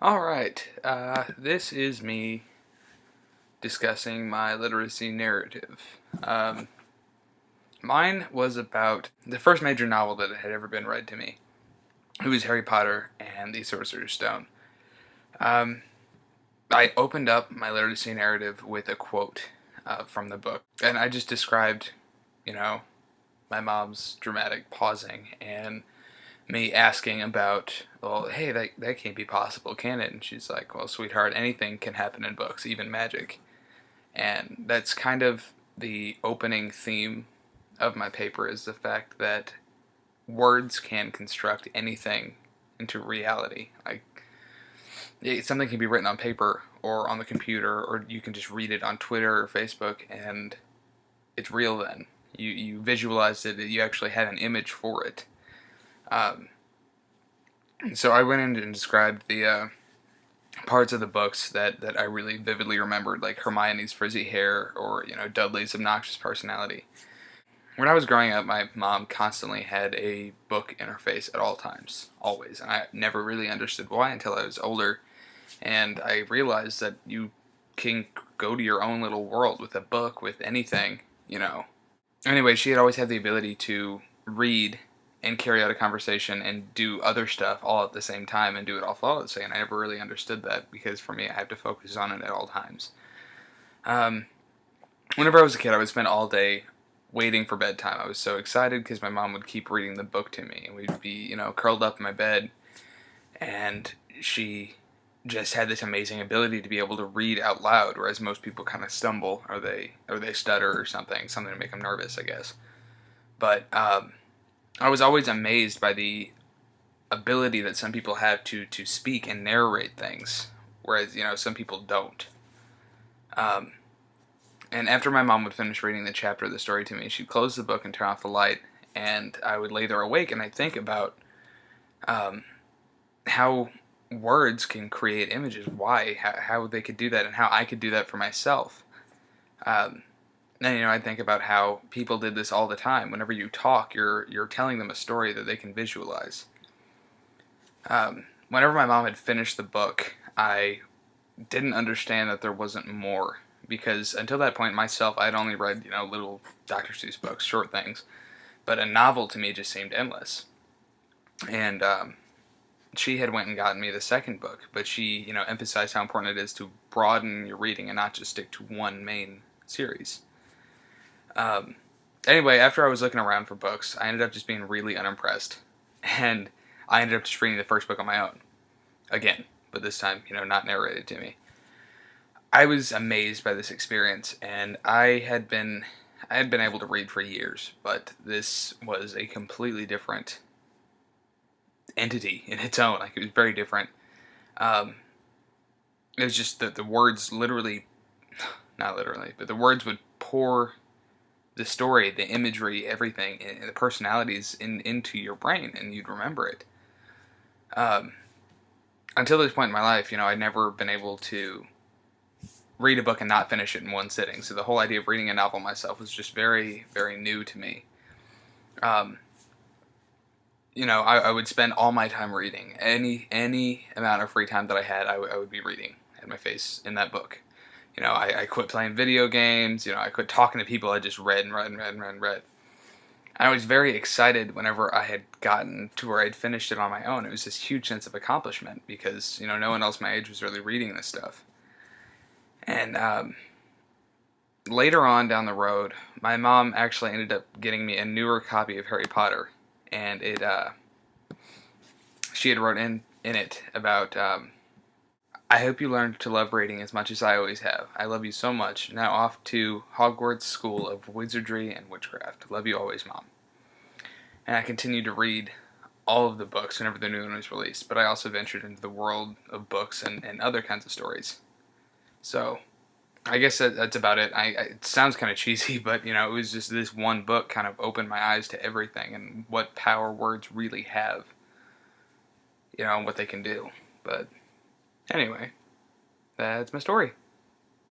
Alright, this is me discussing my literacy narrative. Mine was about the first major novel that had ever been read to me. It was Harry Potter and the Sorcerer's Stone. Um, I opened up my literacy narrative with a quote from the book, and I just described, you know, my mom's dramatic pausing and me asking about, well, hey, that can't be possible, can it? And she's like, well, sweetheart, anything can happen in books, even magic. And that's kind of the opening theme of my paper, is the fact that words can construct anything into reality. Like, something can be written on paper or on the computer, or you can just read it on Twitter or Facebook, and it's real then. You visualized it, you actually had an image for it. Um, so I went in and described the parts of the books that I really vividly remembered, like Hermione's frizzy hair or Dudley's obnoxious personality. When I was growing up, my mom constantly had a book in her face at all times, always, and I never really understood why until I was older, and I realized that you can go to your own little world with a book, with anything. Anyway, she had always had the ability to read and carry out a conversation and do other stuff all at the same time and do it all flawlessly, and I never really understood that because for me I have to focus on it at all times. Um, Whenever I was a kid, I would spend all day waiting for bedtime. I was so excited because my mom would keep reading the book to me, and we'd be, curled up in my bed, and she just had this amazing ability to be able to read out loud, whereas most people kind of stumble or they stutter or something to make them nervous, I guess. But I was always amazed by the ability that some people have to speak and narrate things, whereas some people don't. Um, and after my mom would finish reading the chapter of the story to me, she'd close the book and turn off the light, and I would lay there awake and I'd think about um, how words can create images, why, how they could do that, and how I could do that for myself. Um, and I think about how people did this all the time. Whenever you talk, you're telling them a story that they can visualize. Whenever my mom had finished the book, I didn't understand that there wasn't more, because until that point myself, I'd only read little Dr. Seuss books, short things, but a novel to me just seemed endless. And she had went and gotten me the second book, but she emphasized how important it is to broaden your reading and not just stick to one main series. Um, anyway, after I was looking around for books, I ended up just being really unimpressed, and I ended up just reading the first book on my own again, but this time not narrated to me. I was amazed by this experience, and I had been able to read for years, but this was a completely different entity in its own. Like, it was very different. Um, it was just that the words literally, not literally, but the words would pour the story, the imagery, everything, and the personalities into your brain, and you'd remember it. Um, until this point in my life, I'd never been able to read a book and not finish it in one sitting. So the whole idea of reading a novel myself was just very, very new to me. Um, I would spend all my time reading. Any amount of free time that I had, I would be reading. I had my face in that book. I quit playing video games. I quit talking to people. I just read and read and read and read and read. And I was very excited whenever I had gotten to where I'd finished it on my own. It was this huge sense of accomplishment because, no one else my age was really reading this stuff. And later on down the road, my mom actually ended up getting me a newer copy of Harry Potter. And she had wrote in it about, I hope you learn to love reading as much as I always have. I love you so much. Now off to Hogwarts School of Wizardry and Witchcraft. Love you always, Mom. And I continued to read all of the books whenever the new one was released, but I also ventured into the world of books and other kinds of stories. So, I guess that's about it. It sounds kind of cheesy, but, it was just this one book kind of opened my eyes to everything and what power words really have, and what they can do. But, anyway, that's my story.